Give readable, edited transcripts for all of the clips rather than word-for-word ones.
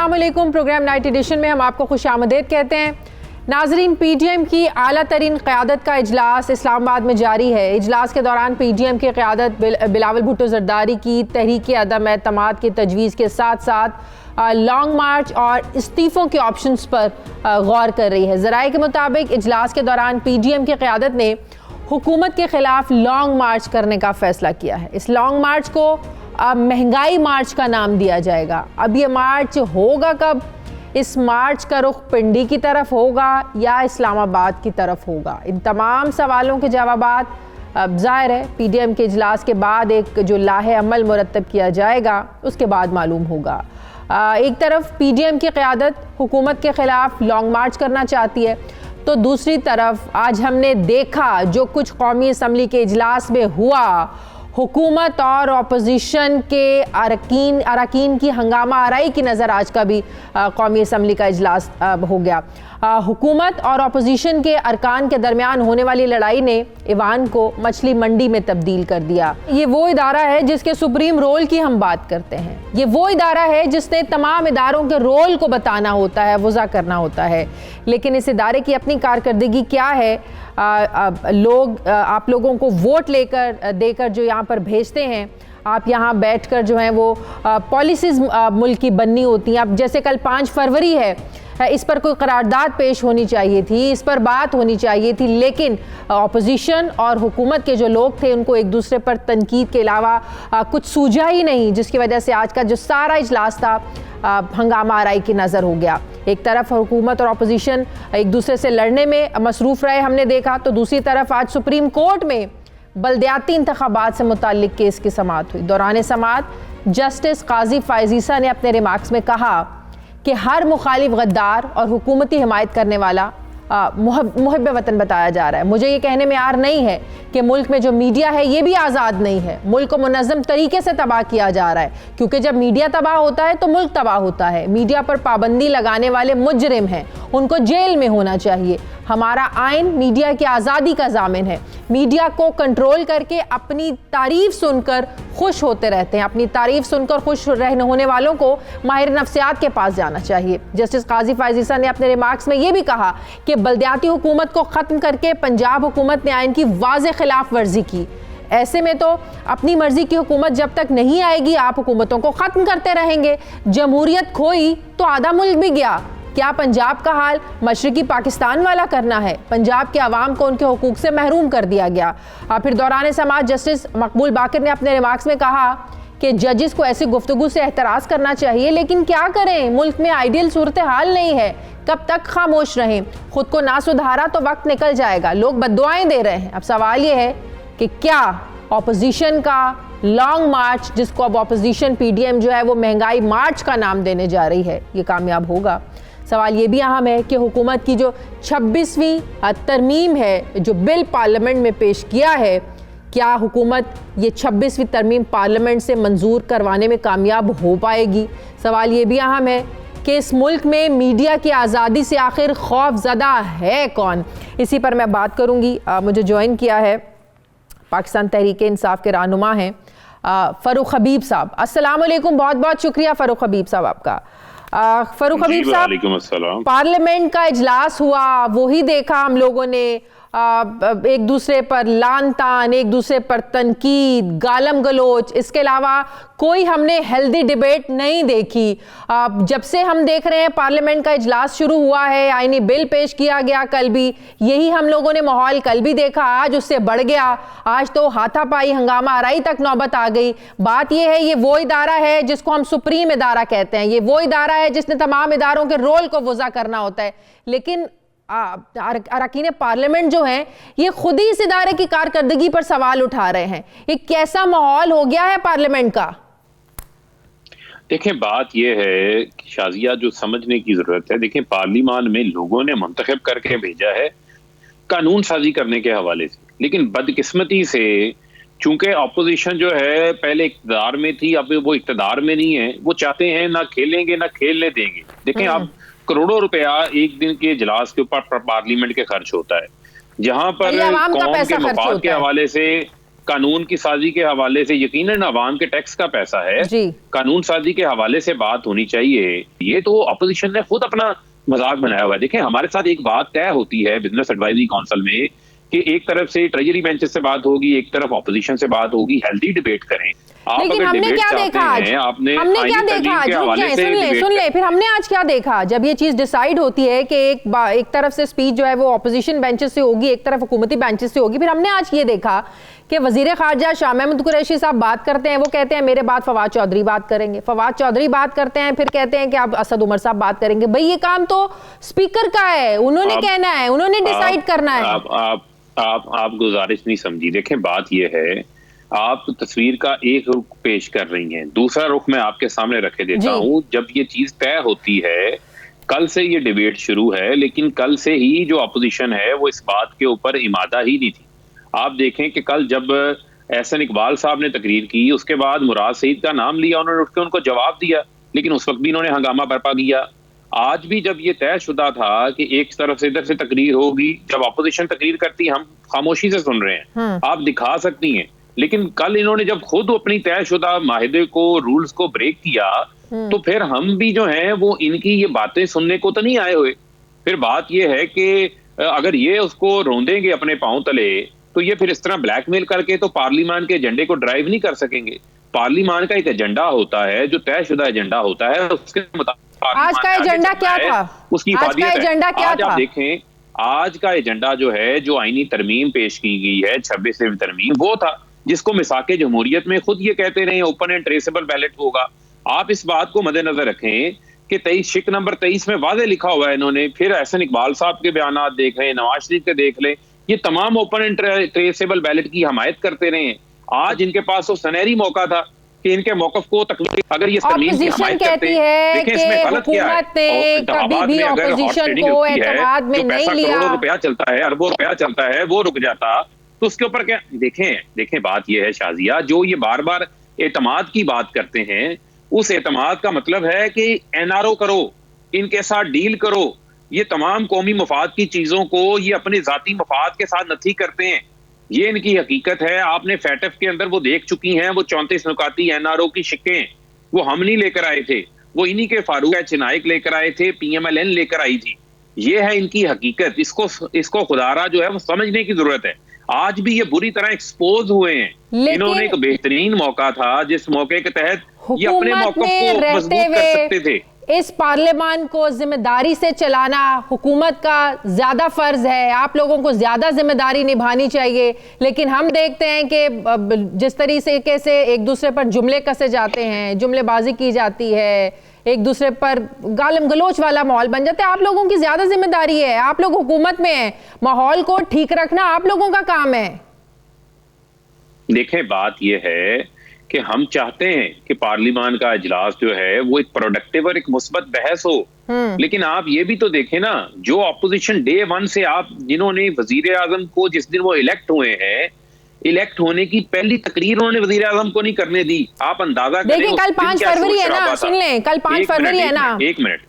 अस्सलाम वालेकुम। Programme night addition में हम आपको खुशामदीद कहते हैं। नाजरीन, पीडीएम की आला तरीन क़यादत का इजलास इस्लामाबाद में जारी है। इजलास के दौरान पीडीएम की क़यादत बिलावल भुट्टो ज़रदारी की तहरीक अदम एतमाद की तजवीज़ के साथ साथ लॉन्ग मार्च और इस्तीफ़ों के ऑप्शंस पर गौर कर रही है। ज़राए के मुताबिक इजलास के दौरान पीडीएम की क़यादत ने हुकूमत के ख़िलाफ़ लॉन्ग मार्च करने का फ़ैसला किया है। इस लॉन्ग मार्च को महंगाई मार्च का नाम दिया जाएगा। अब ये मार्च होगा कब? इस मार्च का रुख पिंडी की तरफ होगा या इस्लामाबाद की तरफ होगा? इन तमाम सवालों के जवाबात ज़ाहिर है पीडीएम के इजलास के बाद एक जो लाहे अमल मुरतब किया जाएगा उसके बाद मालूम होगा। एक तरफ पीडीएम की क़यादत हुकूमत के ख़िलाफ़ लॉन्ग मार्च करना चाहती है, तो दूसरी तरफ आज हमने देखा जो कुछ कौमी असम्बली के इजलास में हुआ, हुकूमत और अपोजिशन के अरकान की हंगामा आराई की नज़र आज का भी कौमी असम्बली का इजलास हो गया। हुकूमत और अपोजिशन के अरकान के दरमियान होने वाली लड़ाई ने ईवान को मछली मंडी में तब्दील कर दिया। ये वो इदारा है जिसके सुप्रीम रोल की हम बात करते हैं। ये वो इदारा है जिसने तमाम इदारों के रोल को बताना होता है, वज़ा करना होता है। लेकिन इस इदारे की अपनी कारकर्दगी क्या है? आप लोगों को वोट देकर जो यहाँ पर भेजते हैं, आप यहाँ बैठकर जो है वो पॉलिसीज़ मुल्क की बननी होती हैं। अब जैसे कल 5 फरवरी है, इस पर कोई करारदाद पेश होनी चाहिए थी, इस पर बात होनी चाहिए थी, लेकिन अपोजिशन और हुकूमत के जो लोग थे उनको एक दूसरे पर तनकीद के अलावा कुछ सूझा ही नहीं, जिसकी वजह से आज का जो सारा इजलास था हंगामा आराई की नज़र हो गया। एक तरफ हुकूमत और अपोजिशन एक दूसरे से लड़ने में मसरूफ़ रहे, हमने देखा, तो दूसरी तरफ आज सुप्रीम कोर्ट में बल्दियाती इंतखाबात से मुताल्लिक केस की समाअत हुई। दौरान समाअत जस्टिस काजी फायजीसा ने अपने रिमार्क्स में कहा कि हर मुखालिफ गद्दार और हुकूमती हिमायत करने वाला मुहब्बे वतन बताया जा रहा है। मुझे ये कहने में आर नहीं है कि मुल्क में जो मीडिया है ये भी आज़ाद नहीं है। मुल्क को मुनज़्ज़म तरीके से तबाह किया जा रहा है, क्योंकि जब मीडिया तबाह होता है तो मुल्क तबाह होता है। मीडिया पर पाबंदी लगाने वाले मुजरिम हैं, उनको जेल में होना चाहिए। हमारा आइन मीडिया की आज़ादी का ज़ामिन है। मीडिया को कंट्रोल करके अपनी तारीफ सुनकर खुश होते रहते हैं। अपनी तारीफ सुनकर खुश रहने होने वालों को माहिर नफ्सियात के पास जाना चाहिए। जस्टिस काजी फायजीसा ने अपने रिमार्क्स में ये भी कहा कि बल्दियाती हुकूमत को ख़त्म करके पंजाब हुकूमत ने आइन की वाज़ेह खिलाफ वर्जी की। ऐसे में तो अपनी मर्जी की हुकूमत जब तक नहीं आएगी आप हुकूमतों को ख़त्म करते रहेंगे। जमहूरियत खोई तो आधा मुल्क भी गया। क्या पंजाब का हाल मशरकी पाकिस्तान वाला करना है? पंजाब के अवाम को उनके हुकूक से महरूम कर दिया गया। फिर दौरान समाअत जस्टिस मकबूल बाकर ने अपने रिमार्क्स में कहा कि जजेस को ऐसी गुफ्तगू से एहतराज करना चाहिए, लेकिन क्या करें, मुल्क में आइडियल सूरत हाल नहीं है। कब तक खामोश रहें? खुद को ना सुधारा तो वक्त निकल जाएगा। लोग बद्दुआएं दे रहे हैं। अब सवाल ये है कि क्या ऑपोजिशन का लॉन्ग मार्च, जिसको अब ऑपोजिशन पीडीएम जो है वो महंगाई मार्च का नाम देने जा रही है, ये कामयाब होगा? सवाल ये भी अहम है कि हुकूमत की जो 26वीं तरमीम है, जो बिल पार्लियामेंट में पेश किया है, क्या हुकूमत ये 26वीं तरमीम पार्लियामेंट से मंजूर करवाने में कामयाब हो पाएगी? सवाल ये भी अहम है कि इस मुल्क में मीडिया की आज़ादी से आखिर खौफ ज़दा है कौन? इसी पर मैं बात करूँगी। मुझे ज्वाइन किया है पाकिस्तान तहरीक इंसाफ के रहनुमा हैं फ़ारूक हबीब साहब। अस्सलाम वालेकुम, बहुत बहुत शुक्रिया फ़ारूक हबीब साहब आपका। फ़ारूक हबीब साहब, पार्लियामेंट का इजलास हुआ, वही देखा हम लोगों ने, एक दूसरे पर लान तान, एक दूसरे पर तनकीद, गालम गलोच, इसके अलावा कोई हमने हेल्दी डिबेट नहीं देखी। जब से हम देख रहे हैं पार्लियामेंट का इजलास शुरू हुआ है, आईनी बिल पेश किया गया, कल भी यही हम लोगों ने माहौल कल भी देखा, आज उससे बढ़ गया। आज तो हाथापाई हंगामा आराई तक नौबत आ गई। बात यह है, ये वो इदारा है जिसको हम सुप्रीम इदारा कहते हैं। ये वो इदारा है जिसने तमाम इदारों के रोल को वज़ा करना होता है। लेकिन अरकान पार्लियामेंट जो हैं ये खुद ही इस इदारे की कारकर्दगी पर सवाल उठा रहे हैं। ये कैसा माहौल हो गया है पार्लियामेंट का? देखें, बात यह है कि शाजिया जो समझने की जरूरत है, देखें पार्लियामान में लोगों ने मुंतखब करके भेजा है कानून साजी करने के हवाले से, लेकिन बदकिस्मती से चूंकि अपोजिशन जो है पहले इक्तदार में थी, अब वो इक्तदार में नहीं है। वो चाहते हैं ना खेलेंगे ना खेलने देंगे। देखें, आप करोड़ों रुपया एक दिन के इजलास के ऊपर पार्लियामेंट के खर्च होता है, जहां पर कौम के मफाद के हवाले से कानून की साजी के हवाले से, यकीनन अवाम के टैक्स का पैसा है, कानून साजी के हवाले से बात होनी चाहिए। ये तो अपोजिशन ने खुद अपना मजाक बनाया हुआ है। देखें, हमारे साथ एक बात तय होती है बिजनेस एडवाइजरी काउंसिल में कि एक तरफ से ट्रेजरी बेंचेस से बात होगी, एक तरफ अपोजिशन से बात होगी, हेल्दी डिबेट करें। लेकिन हमने क्या देखा आज? हमने क्या देखा? सुन ले, फिर हमने आज क्या देखा? जब ये चीज डिसाइड होती है कि एक तरफ से स्पीच जो है वो अपोजिशन बेंचेस से होगी, एक तरफ हुकूमती बेंचेस से होगी, फिर हमने आज ये देखा कि वजीर खारजा शाह महमूद कुरैशी साहब बात करते हैं, वो कहते हैं मेरे बाद फवाद चौधरी बात करेंगे, फवाद चौधरी बात करते हैं, फिर कहते हैं कि अब असद उमर साहब बात करेंगे। भाई ये काम तो स्पीकर का है, उन्होंने कहना है, उन्होंने डिसाइड करना है। आप गुजारिश नहीं समझी। देखें, बात यह है, आप तस्वीर का एक रुख पेश कर रही हैं, दूसरा रुख मैं आपके सामने रखे देता हूं। जब ये चीज तय होती है, कल से ये डिबेट शुरू है, लेकिन कल से ही जो अपोजिशन है वो इस बात के ऊपर इमादा ही नहीं थी। आप देखें कि कल जब एहसन इकबाल साहब ने तकरीर की, उसके बाद मुराद सईद का नाम लिया, उन्होंने उठ के उनको जवाब दिया, लेकिन उस वक्त भी इन्होंने हंगामा बर्पा किया। आज भी जब ये तयशुदा था कि एक तरफ से इधर से तकरीर होगी, जब अपोजिशन तकरीर करती हम खामोशी से सुन रहे हैं, आप दिखा सकती हैं, लेकिन कल इन्होंने जब खुद अपनी तयशुदा माहिदे को, रूल्स को ब्रेक किया, तो फिर हम भी जो हैं वो इनकी ये बातें सुनने को तो नहीं आए हुए। फिर बात ये है कि अगर ये उसको रोंदेंगे अपने पांव तले, तो ये फिर इस तरह ब्लैकमेल करके तो पार्लियामान के एजेंडे को ड्राइव नहीं कर सकेंगे। पार्लियामान का एक एजेंडा होता है, जो तयशुदा एजेंडा होता है, उसके मुताबिक आज का एजेंडा क्या था? उसकी आज का एजेंडा क्या था? आप देखें, आज का एजेंडा जो है, जो आईनी तरमीम पेश की गई है, 26वीं तरमीम, वो था जिसको मिसाके जमहूरियत में खुद ये कहते रहे ओपन एंड ट्रेसेबल बैलेट होगा। आप इस बात को मद्देनजर रखें कि 23 शिक नंबर 23 में वादे लिखा हुआ है इन्होंने। फिर एहसन इकबाल साहब के बयानात देख लें, नवाज शरीफ के देख लें, ये तमाम ओपन एंड ट्रेसेबल बैलेट की हमायत करते रहे हैं। आज इनके पास वो सुनहरी मौका था कि इनके मौकफ को तकलीफ, अगर ये तरमीम की हमायत करते हैं, देखिए इसमें गलत क्या है। इंतखाबात में अगर हॉर्स ट्रेडिंग होती है, जो पैसा करोड़ों रुपया चलता है, अरबों रुपया चलता है, वो रुक जाता, तो उसके ऊपर क्या? देखें बात यह है शाजिया, जो ये बार बार एतमाद की बात करते हैं, उस एतमाद का मतलब है कि एनआरओ करो, इनके साथ डील करो। ये तमाम कौमी मफाद की चीजों को ये अपने जाती मफाद के साथ नथी करते हैं, ये इनकी हकीकत है। आपने फैटफ के अंदर वो देख चुकी हैं, वो 34 नुकाती एनआरओ की शिकें, वो हम नहीं लेकर आए थे, वो इन्हीं के फारूक चिनाइक लेकर आए थे, PMLN लेकर आई थी। ये है इनकी हकीकत, इसको खुदारा जो है वो समझने की जरूरत है। आज भी ये बुरी तरह एक्सपोज हुए हैं। इन्होंने एक बेहतरीन मौका था, जिस मौके के तहत ये अपने मौक़िफ़ को मजबूत कर सकते थे। इस पार्लियामान को जिम्मेदारी से चलाना हुकूमत का ज्यादा फर्ज है, आप लोगों को ज्यादा जिम्मेदारी निभानी चाहिए। लेकिन हम देखते हैं कि जिस तरीके से एक दूसरे पर जुमले कसे जाते हैं, जुमलेबाजी की जाती है, एक दूसरे पर गालम गलोच वाला माहौल बन जाता है। आप लोगों की ज्यादा जिम्मेदारी है, आप लोग हुकूमत में हैं, माहौल को ठीक रखना आप लोगों का काम है। देखें, बात यह है कि हम चाहते हैं कि पार्लियामान का इजलास जो है वो एक प्रोडक्टिव और एक मुस्बत बहस हो, लेकिन आप ये भी तो देखें ना, जो अपोजिशन डे 1 से, आप जिन्होंने वजीर आजम को जिस दिन वो इलेक्ट हुए हैं, इलेक्ट होने की पहली तकरीर उन्होंने वजीर आजम को नहीं करने दी। आप अंदाजा करें, देखिए कल 5 फरवरी है ना, सुन लें, कल 5 फरवरी है ना। एक मिनट,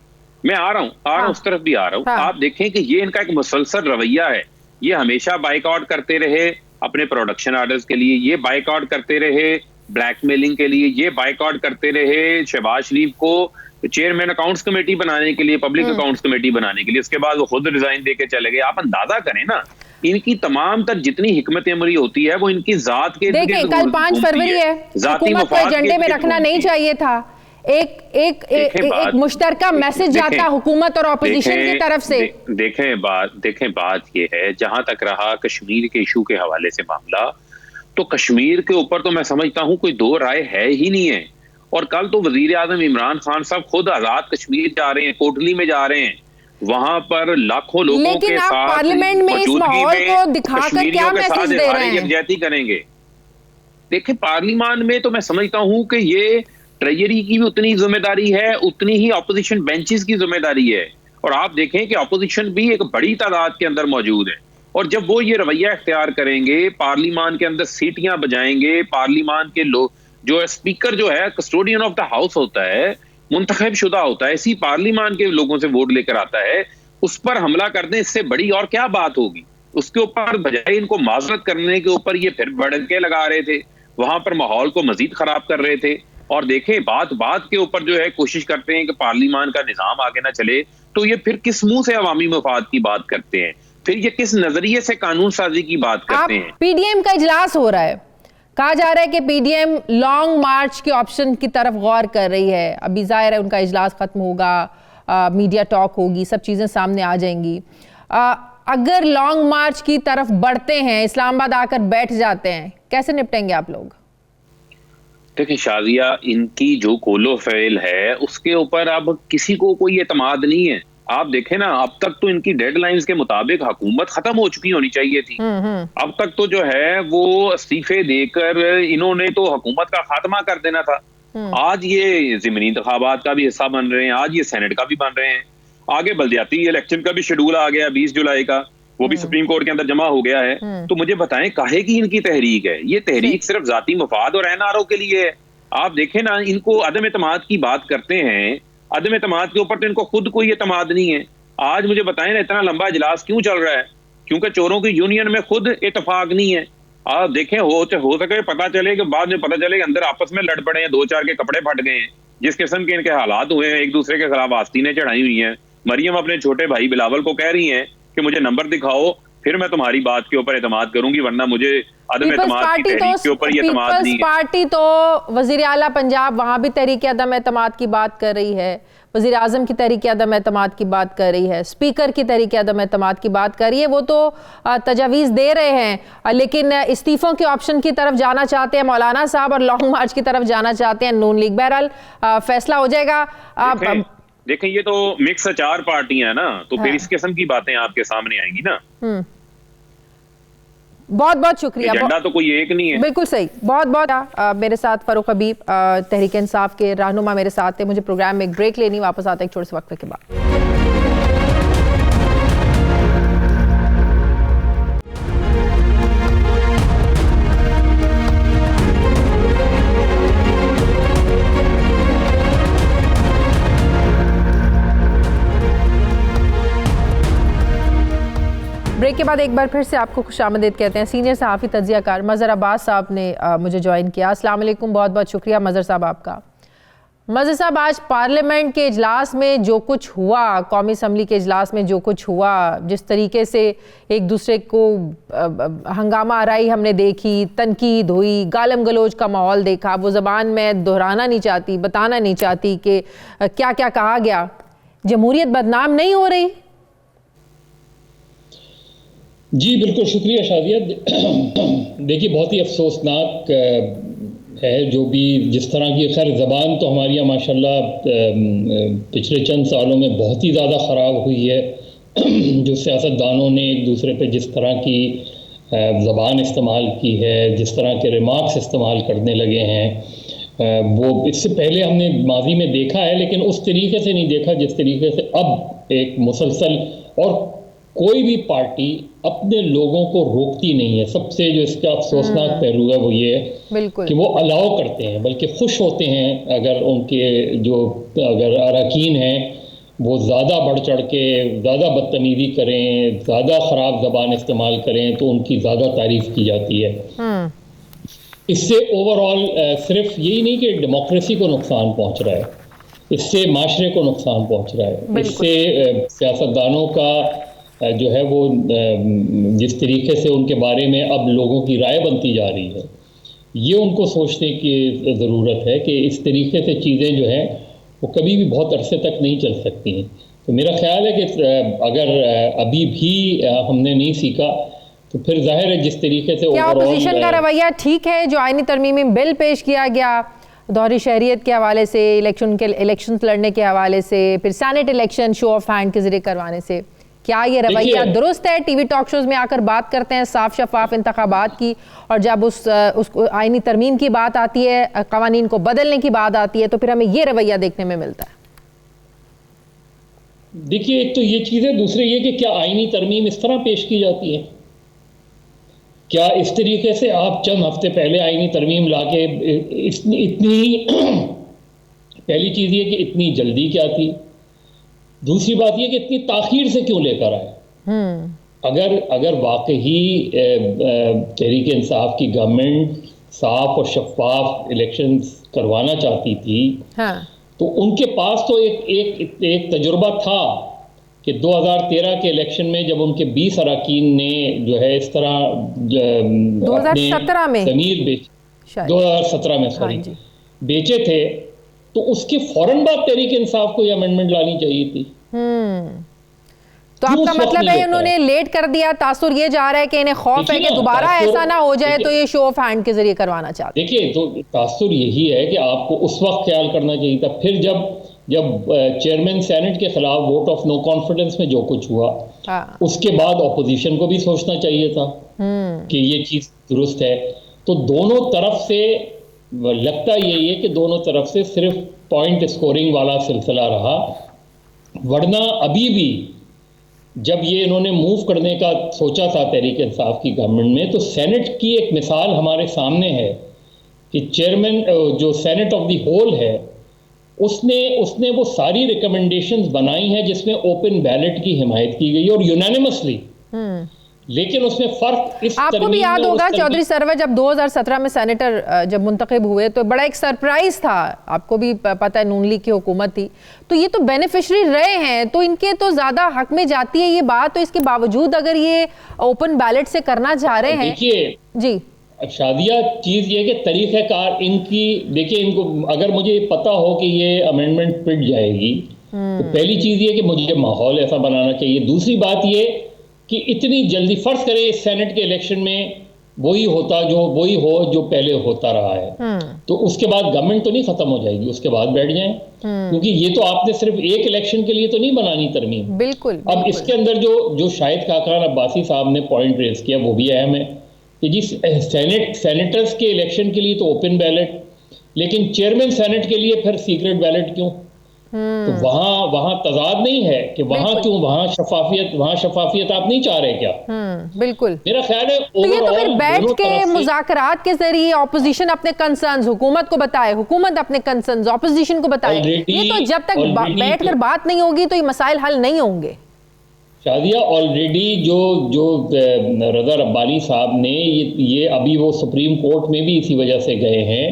मैं आ रहा हूँ उस तरफ भी आ रहा हूँ। आप देखें कि ये इनका एक मुसलसल रवैया है। ये हमेशा बाइकआउट करते रहे अपने प्रोडक्शन ऑर्डर्स के लिए, ये बाइकआउट करते रहे ब्लैकमेलिंग के लिए, ये बाइकआउट करते रहे शहबाज शरीफ को चेयरमैन अकाउंट्स कमेटी बनाने के लिए, पब्लिक अकाउंट्स कमेटी बनाने के लिए। उसके बाद वो खुद रिजाइन देके चले गए। आप अंदाजा करें ना, इनकी तमाम तर जितनी हिकमत अमली होती है वो इनकी जात के। देखिए कल 5 फरवरी है, हुकूमत को एजेंडे में रखना नहीं चाहिए था। एक मुश्तरका मैसेज जाता हुकूमत और ऑपोजिशन की तरफ से। देखें बात ये है, जहां तक रहा कश्मीर के इशू के हवाले से मामला, तो कश्मीर के ऊपर तो मैं समझता हूं कोई दो राय है ही नहीं है। और कल तो वजीर आजम इमरान खान साहब खुद आजाद कश्मीर जा रहे हैं, कोटली में जा रहे हैं, वहां पर लाखों लोगों के साथ पार्लियामेंट में इस माहौल को दिखाकर क्या मैसेज दे रहे हैं? यकजहती करेंगे। देखिए पार्लियामान में तो मैं समझता हूं कि ये ट्रेजरी की भी उतनी जिम्मेदारी है, उतनी ही अपोजिशन बेंचेस की जिम्मेदारी है। और आप देखें कि अपोजिशन भी एक बड़ी तादाद के अंदर मौजूद है, और जब वो ये रवैया इख्तियार करेंगे, पार्लियामान के अंदर सीटियां बजाएंगे, पार्लियामान के लोग जो स्पीकर जो है कस्टोडियन ऑफ द हाउस होता है, मुंतखब शुदा होता है, इसी पार्लियामान के लोगों से वोट लेकर आता है, उस पर हमला कर दें, इससे बड़ी और क्या बात होगी? उसके ऊपर बजाय इनको माजरत करने के ऊपर ये फिर भड़के लगा रहे थे, वहां पर माहौल को मजीद खराब कर रहे थे। और देखें, बात बात के ऊपर जो है कोशिश करते हैं कि पार्लियामान का निजाम आगे ना चले, तो ये फिर किस मुंह से अवामी मफाद की बात करते हैं, फिर ये किस नजरिए से कानून साजी की बात करते हैं। पीडीएम का इजलास हो रहा है, कहा जा रहा है कि पीडीएम लॉन्ग मार्च के ऑप्शन की तरफ गौर कर रही है। अभी जाहिर है उनका इजलास खत्म होगा, मीडिया टॉक होगी, सब चीजें सामने आ जाएंगी। अगर लॉन्ग मार्च की तरफ बढ़ते हैं, इस्लामाबाद आकर बैठ जाते हैं, कैसे निपटेंगे आप लोग? देखिए शाजिया, इनकी जो कोलो फेल है उसके ऊपर अब किसी को कोई एतमाद नहीं है। आप देखें ना, अब तक तो इनकी डेडलाइंस के मुताबिक हुकूमत खत्म हो चुकी होनी चाहिए थी। अब तक तो जो है वो इस्तीफे देकर इन्होंने तो हुकूमत का खात्मा कर देना था। आज ये ज़िमनी इंतखाबात का भी हिस्सा बन रहे हैं, आज ये सेनेट का भी बन रहे हैं, आगे बल्दियाती इलेक्शन का भी शेड्यूल आ गया 20 जुलाई का, वो भी सुप्रीम कोर्ट के अंदर जमा हो गया है। तो मुझे बताएं काहे की इनकी तहरीक है? ये तहरीक सिर्फ जाती मफाद और एनआरओ के लिए है। आप देखें ना, इनको अदम एतमाद की बात करते हैं, अदम एतमाद के ऊपर तो इनको खुद कोई एतमाद नहीं है। आज मुझे बताएं ना, इतना लंबा इजलास क्यों चल रहा है? क्योंकि चोरों की यूनियन में खुद इतफाक नहीं है। आप देखें, हो सके पता चले कि बाद में पता चले कि अंदर आपस में लड़ पड़े हैं, 2-4 के कपड़े फट गए हैं, जिस किस्म के इनके हालात हुए हैं, एक दूसरे के खिलाफ आस्तीनें चढ़ाई हुई हैं। मरियम अपने छोटे भाई बिलावल को कह रही हैं कि मुझे नंबर दिखाओ, फिर मैं तुम्हारी बात के ऊपर एतमाद करूंगी, वरना मुझे अदम एतमाद की तहरीक के ऊपर ये एतमाद नहीं है। पार्टी तो वजीर आला पंजाब, वहां भी तहरीक अदम एतमाद की बात कर रही है, वजीर आजम की तहरीक अदम एतमाद की बात कर रही है, स्पीकर की तहरीक अदम एतमाद की बात कर रही है। वो तो तजावीज़ दे रहे हैं, लेकिन इस्तीफों के ऑप्शन की तरफ जाना चाहते हैं मौलाना साहब, और लॉन्ग मार्च की तरफ जाना चाहते हैं नून लीग। बहरहाल फैसला हो जाएगा। देखें, ये तो मिक्स 4 पार्टियां हैं ना, तो फिर इस किस्म की बातें आपके सामने आएंगी ना। बहुत बहुत शुक्रिया। एजेंडा तो कोई एक नहीं है। बिल्कुल सही। बहुत बहुत मेरे साथ फरूक हबीब तहरीक इंसाफ के रहनुमा मेरे साथ थे। मुझे प्रोग्राम में एक ब्रेक लेनी, वापस आते एक छोटे से वक्त के बाद। ब्रेक के बाद एक बार फिर से आपको खुशामदीद कहते हैं। सीनियर सहाफ़ी तज्ज़ियाकार मज़हर अब्बास साहब ने मुझे ज्वाइन किया। अस्सलाम वालेकुम, बहुत बहुत शुक्रिया मज़हर साहब आपका। मज़हर साहब, आज पार्लियामेंट के इजलास में जो कुछ हुआ, कौमी असम्बली के इजलास में जो कुछ हुआ, जिस तरीके से एक दूसरे को हंगामा आराई हमने देखी, तनकीद हुई, गालम गलोच का माहौल देखा, वो ज़बान में दोहराना नहीं चाहती, बताना नहीं चाहती कि क्या क्या कहा गया। जमहूरियत बदनाम नहीं हो रही? जी बिल्कुल, शुक्रिया शादिया। देखिए, बहुत ही अफसोसनाक है जो भी जिस तरह की, खैर ज़बान तो हमारी यहाँ माशाल्लाह पिछले चंद सालों में बहुत ही ज़्यादा ख़राब हुई है। जो सियासतदानों ने एक दूसरे पे जिस तरह की ज़बान इस्तेमाल की है, जिस तरह के रिमार्क्स इस्तेमाल करने लगे हैं, वो इससे पहले हमने माजी में देखा है, लेकिन उस तरीके से नहीं देखा जिस तरीके से अब एक मुसलसल, और कोई भी पार्टी अपने लोगों को रोकती नहीं है। सबसे जो इसका अफसोसनाक पहलू है वो ये है कि वो अलाउ करते हैं, बल्कि खुश होते हैं अगर उनके जो अगर अरकान हैं वो ज़्यादा बढ़ चढ़ के ज़्यादा बदतमीज़ी करें, ज़्यादा ख़राब ज़बान इस्तेमाल करें, तो उनकी ज़्यादा तारीफ़ की जाती है। इससे ओवरऑल सिर्फ यही नहीं कि डेमोक्रेसी को नुकसान पहुँच रहा है, इससे माशरे को नुकसान पहुँच रहा है। इससे सियासतदानों का जो है वो जिस तरीके से उनके बारे में अब लोगों की राय बनती जा रही है, ये उनको सोचने की ज़रूरत है कि इस तरीके से चीज़ें जो हैं वो कभी भी बहुत अरसे तक नहीं चल सकती हैं। तो मेरा ख्याल है कि अगर अभी भी हमने नहीं सीखा तो फिर जाहिर है जिस तरीके से क्या अपोजिशन का रवैया ठीक है? जो आईनी तरमीमी बिल पेश किया गया दोहरी शहरियत के हवाले से, इलेक्शन लड़ने के हवाले से, फिर senate election show off hand के जरिए करवाने से, क्या ये रवैया दुरुस्त है? टीवी टॉक शोज में आकर बात करते हैं साफ शफाफ इंतखाबात की, और जब उस आईनी तरमीम की बात आती है, कवानीन को बदलने की बात आती है, तो फिर हमें ये रवैया देखने में मिलता है। देखिए, एक तो ये चीज़ है, दूसरे ये कि क्या आईनी तरमीम इस तरह पेश की जाती है? क्या इस तरीके से आप चंद हफ्ते पहले आईनी तरमीम लाके इतनी पहली चीज़ ये कि इतनी जल्दी क्या थी, दूसरी बात यह कि इतनी ताखीर से क्यों लेकर आए? अगर वाकई तहरीक इंसाफ की गवर्नमेंट साफ और शफाफ इलेक्शंस करवाना चाहती थी, हाँ। तो उनके पास तो एक तजुर्बा था कि 2013 के इलेक्शन में जब उनके 20 अरकान ने जो है इस तरह 2017 में ज़मीर बेच 2017 में सॉरी बेचे थे, तो उसके फौरन बाद तहरीक इंसाफ को ये अमेंडमेंट लानी चाहिए थी। तो आपका मतलब है उन्होंने लेट कर दिया। तासुर ये जा रहा है कि इन्हें खौफ है कि दोबारा ऐसा ना हो जाए, तो ये शो ऑफ हैंड के जरिए करवाना चाहते हैं। देखिए, तो तासुर यही है कि आपको उस वक्त ख्याल करना चाहिए था। फिर जब चेयरमैन सेनेट के खिलाफ वोट ऑफ नो कॉन्फिडेंस में जो कुछ हुआ, उसके बाद ऑपोजिशन को भी सोचना चाहिए था कि ये चीज दुरुस्त है। तो दोनों तरफ से लगता यही है कि दोनों तरफ से सिर्फ पॉइंट स्कोरिंग वाला सिलसिला रहा, वरना अभी भी जब ये इन्होंने मूव करने का सोचा था तहरीक इंसाफ की गवर्नमेंट में, तो सेनेट की एक मिसाल हमारे सामने है कि चेयरमैन जो सेनेट ऑफ द होल है, उसने वो सारी रिकमेंडेशंस बनाई हैं जिसमें ओपन बैलेट की हिमायत की गई और यूनानिमसली। लेकिन उसमें फर्क इस आपको भी याद होगा चौधरी सरवर जब 2017 में सेनेटर जब मुंतखब हुए तो बड़ा एक सरप्राइज था, आपको भी पता है नून लीग की हुकूमत थी, तो ये तो बेनिफिशरी रहे हैं, तो इनके तो ज्यादा हक में जाती है ये बात। तो इसके बावजूद अगर ये ओपन बैलेट से करना चाह रहे हैं, देखिए जी शादिया, चीज ये कि तरीक़ेकार इनकी, देखिए इनको अगर मुझे पता हो कि ये अमेंडमेंट पिट जाएगी, तो पहली चीज ये कि मुझे माहौल ऐसा बनाना चाहिए। दूसरी बात ये कि इतनी जल्दी, फर्ज करें इस सेनेट के इलेक्शन में वही हो जो पहले होता रहा है, तो उसके बाद गवर्नमेंट तो नहीं खत्म हो जाएगी, उसके बाद बैठ जाएं, क्योंकि ये तो आपने सिर्फ एक इलेक्शन के लिए तो नहीं बनानी तरमीम। बिल्कुल। अब इसके अंदर जो शाहिद खाकान अब्बासी साहब ने पॉइंट रेज किया वो भी अहम है कि जी सेनेटर्स के इलेक्शन के लिए तो ओपन बैलेट, लेकिन चेयरमैन सेनेट के लिए फिर सीक्रेट बैलेट क्यों? तो वहां तजाद नहीं है कि वहां शफाफियत आप नहीं चाह रहे क्या? बिल्कुल, मेरा ख्याल है तो ये तो फिर बैठ के मुज़ाकरात के जरिए ऑपोजिशन अपने कंसर्न्स हुकूमत को बताए, हुकूमत अपने कंसर्न्स ऑपोजिशन को बताए। ये तो जब तक बैठकर बात नहीं होगी तो ये मसाइल हल नहीं होंगे। शादिया, ऑलरेडी जो रज़ा रब्बानी साहब ने ये अभी वो सुप्रीम कोर्ट में भी इसी वजह से गए हैं,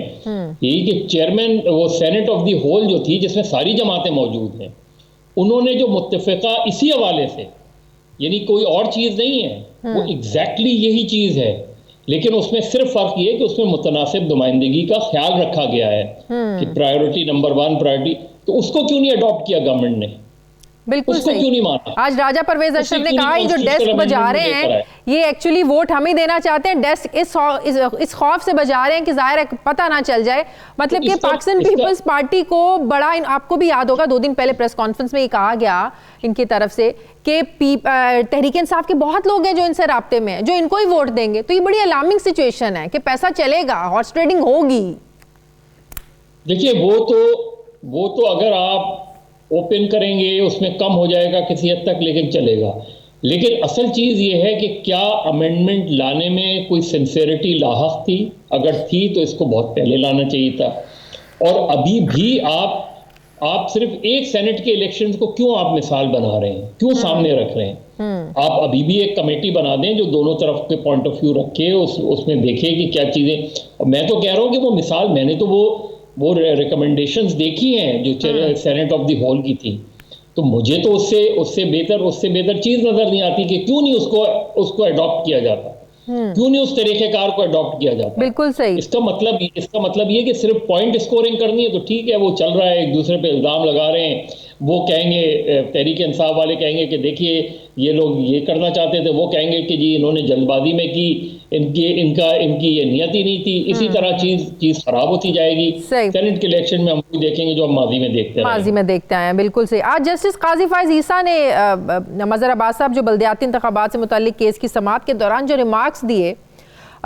यही कि चेयरमैन वो सेनेट ऑफ द होल जो थी जिसमें सारी जमातें मौजूद हैं, उन्होंने जो मुत्तफ़िक़ा इसी हवाले से, यानी कोई और चीज़ नहीं है, वो एग्जैक्टली यही चीज़ है, लेकिन उसमें सिर्फ फ़र्क ये कि उसमें मुतनासिब नुमाइंदगी का ख्याल रखा गया है कि प्रायोरिटी नंबर 1 प्रायोरिटी, तो उसको क्यों नहीं अडॉप्ट किया गवर्नमेंट ने? बिल्कुल उसको क्यों नहीं माना? आज राजा परवेज अशरफ ने कहा ये जो डेस्क बजा रहे हैं ये एक्चुअली वोट हम ही देना चाहते हैं, डेस्क इस खौफ से बजा रहे हैं कि जाहिर है पता ना चल जाए। मतलब कि पाकिस्तान पीपल्स पार्टी को बड़ा, आपको भी याद होगा 2 दिन पहले प्रेस कॉन्फ्रेंस में ये कहा गया इनकी तरफ से कि तहरीक इंसाफ के बहुत लोग हैं जो इनसे राब्ते में हैं, जो इनको ही वोट देंगे। तो ये बड़ी अलार्मिंग सिचुएशन है कि पैसा चलेगा, हॉर्स ट्रेडिंग होगी। देखिए वो तो अगर आप ओपन करेंगे उसमें कम हो जाएगा किसी हद तक, लेकिन चलेगा। लेकिन असल चीज़ ये है कि क्या अमेंडमेंट लाने में कोई सिंसेरिटी लाहक थी? अगर थी तो इसको बहुत पहले लाना चाहिए था। और अभी भी आप सिर्फ एक सेनेट के इलेक्शंस को क्यों आप मिसाल बना रहे हैं, क्यों सामने रख रहे हैं? आप अभी भी एक कमेटी बना दें जो दोनों तरफ के पॉइंट ऑफ व्यू रखे, उसमें देखे कि क्या चीज़ें। मैं तो कह रहा हूँ कि वो मिसाल, मैंने तो वो रिकमेंडेशंस देखी हैं जो सेनेट ऑफ द होल की थी, तो मुझे तो उससे बेहतर चीज़ नज़र नहीं आती कि क्यों नहीं उसको अडॉप्ट किया जाता, क्यों नहीं उस तरीक़ेकार को अडॉप्ट किया जाता। बिल्कुल सही। इसका मतलब ये कि सिर्फ पॉइंट स्कोरिंग करनी है तो ठीक है, वो चल रहा है, एक दूसरे पे इल्ज़ाम लगा रहे हैं। वो कहेंगे, तहरीक इंसाफ वाले कहेंगे कि देखिए ये लोग ये करना चाहते थे, वो कहेंगे कि जी इन्होंने जल्दबाजी में की, इनकी ये नियत ही नहीं थी। इसी तरह चीज़ खराब होती जाएगी। सेनेट के इलेक्शन में हम देखेंगे जो हम माजी में देखते आए हैं। बिल्कुल सही। आज जस्टिस काजी फायज ईसा ने मज़हर अब्बास साहब जो बल्दियाती इंतखाबात से मुताल्लिक केस की समाअत के दौरान जो रिमार्क्स दिए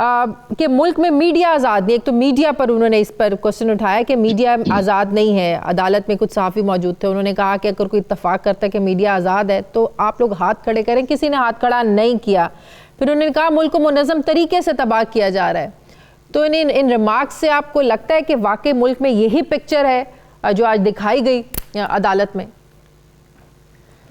कि मुल्क में मीडिया आज़ाद नहीं, एक तो मीडिया पर उन्होंने इस पर क्वेश्चन उठाया कि मीडिया आज़ाद नहीं है। अदालत में कुछ सहाफ़ी मौजूद थे, उन्होंने कहा कि अगर कोई इत्तफाक करता है कि मीडिया आज़ाद है तो आप लोग हाथ खड़े करें। किसी ने हाथ खड़ा नहीं किया। फिर उन्होंने कहा मुल्क को मुनज़्ज़म तरीके से तबाह किया जा रहा है। तो इन रिमार्क्स से आपको लगता है कि वाकई मुल्क में यही पिक्चर है जो आज दिखाई गई अदालत में?